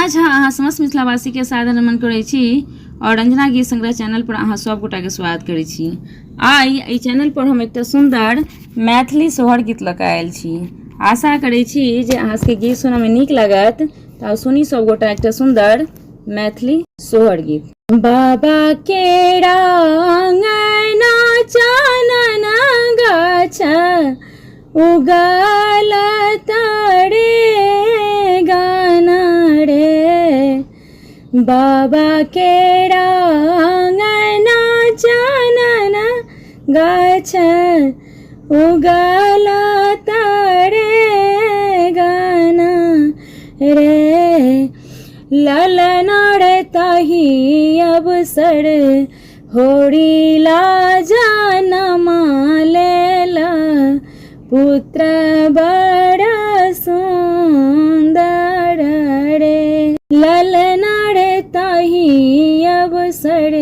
आज अहाँ समस्त मिथिलावासी के सादर नमन करै छी और अंजना गीत संग्रह चैनल पर अहाँ सब गोटा के स्वागत करै छी। आई एहि चैनल पर हम एकटा सुंदर मैथिली सोहर गीत लऽ कऽ आयल छी। आशा करै छी जे अहाँ सबके गीत सुनय में नीक लागत। तऽ सुनी सब गोटा एकटा सुंदर मैथिली सोहर गीत। बाबा केरा अंगना चानन गाछ उगल तारे गाना रे, बाबा केरा अंगना चानन गाछ उगल तारे गाना रे, ललना रे ताही अवसर होड़ीला जनमा लेला, पुत्र बड़ा सुंदर रे, ललना रे ताही अवसर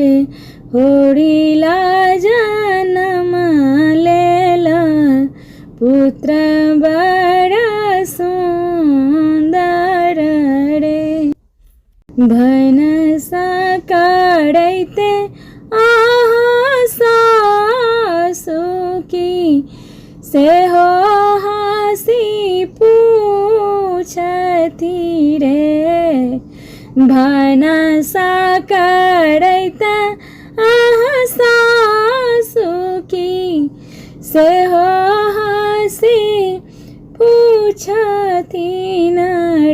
होड़ीला जनमा लेला, पुत्र बड़ा सुंदर रे। भनसा करैते आहा सासु की से हो हसी पूछती रे, भनसा करैते आहा सासु की से हो हसी पूछती न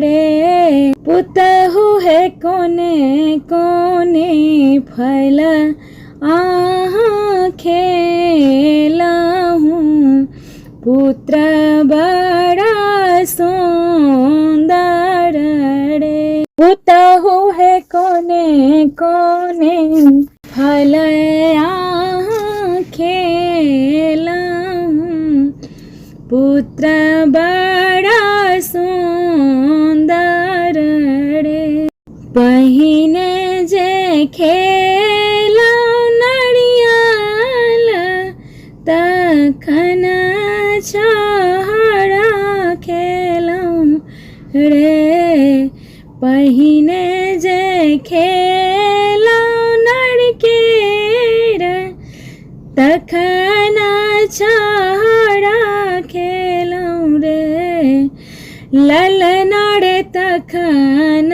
रे, पुतहु है कोने कोने फल आहा खेला हूँ, पुत्र बड़ा सुंदर रे, पुतहु है कोने कोने फल आहा खेला हूँ, पुत्र बड़ा सुंदर रे। पहिने जे खेला नरियल तखन छहरा खेलौं रे, पहिने जे खेला नरकेर तखन छहरा खेलौं रे, ललना रे तखन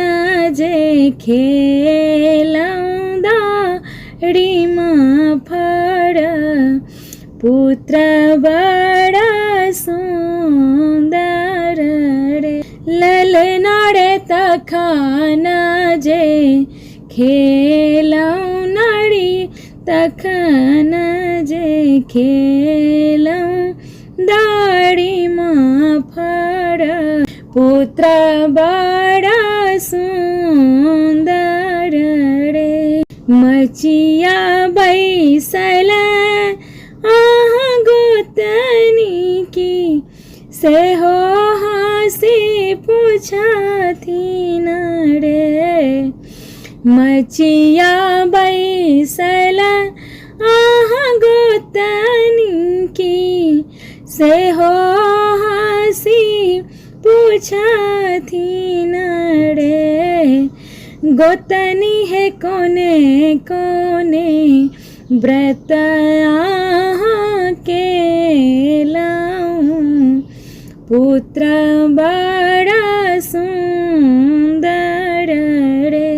जे खेलौं दाड़ीमा फर, पुत्र बड़ा सुंदर रे, ललना रे तखन जे खेलौं नाड़ी तखन जे खेलौं दाड़ीमा फर, पुत्र बड़ा सुंदर रे। मचिया बैसल आहा गोतनी की से हो हसी पूछती न रे, मचिया बैसल आहा गोतनी की से हो हसी पूछती न रे, गोतनी है कोने कोने व्रत आहा केलाऊं, पुत्र बड़ा सुंदर रे,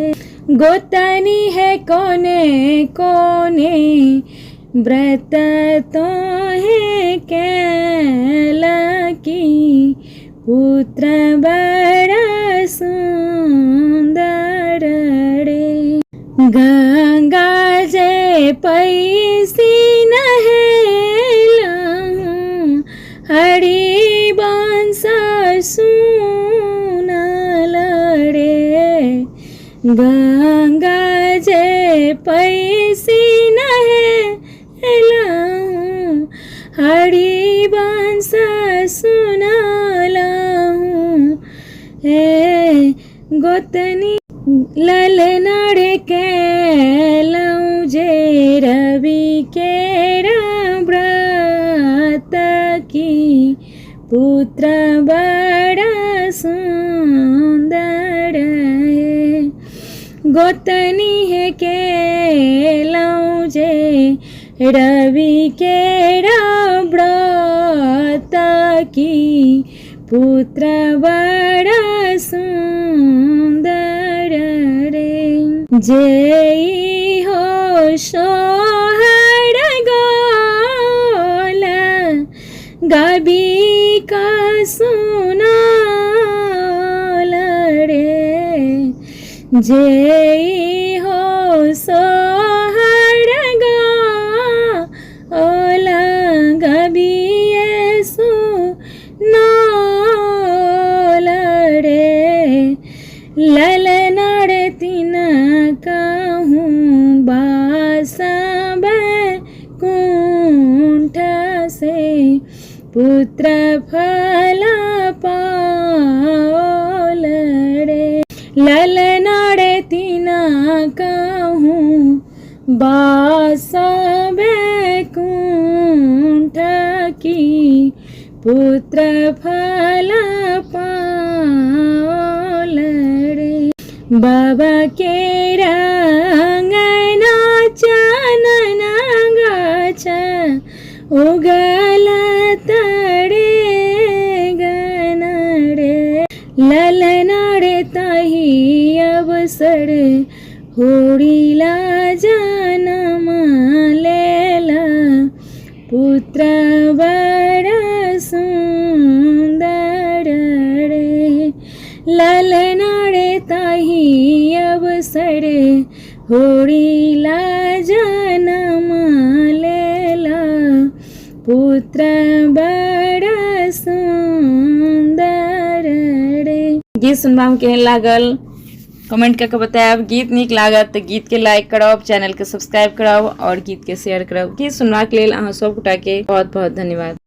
गोतनी है कोने कोने व्रत तो है केला की, पुत्र बड़ा सुंदर रे। गंगा जे पैसी नहेलहूँ हरि बंश सुनल रे, गंगा जे पैसी नहेलहूँ हरि बंश सुनलहूँ, हे गोतनी ललना रे केलौं जे रवि केरा व्रत की, पुत्र बड़ा सुंदर है। गोतनी है के लौजे रवि के व्रत की पुत्र बड़ा सुंदर रे जय हो सोहर गोला गाबी का सुनाल रे जय हो सोहर गोला गाबी सुनाल रे ललनार तीन कहूँ बासब कुंठ से पुत्र फल पाल रे ललनार तीन कहूँ बासब कुंठ की पुत्र फल पाल रे बाबा के रंगना चनन गाछ उगल तड़े गन रे ललनार ताही अवसर होड़ीला जन्म लेला पुत्र बड़ा सुंदर रे ललनार ताही अवसर होड़ीला जन्म लेला पुत्र बड़ा सुंदर रे। गीत सुनबा में केहन लागल कमेंट करके बतायब। गीत नीक लागत तो गीत के लाइक करब, चैनल के सब्सक्राइब करब और गीत के शेयर करब। गीत सुनबा के लेल अहाँ सब गोटा के बहुत बहुत धन्यवाद।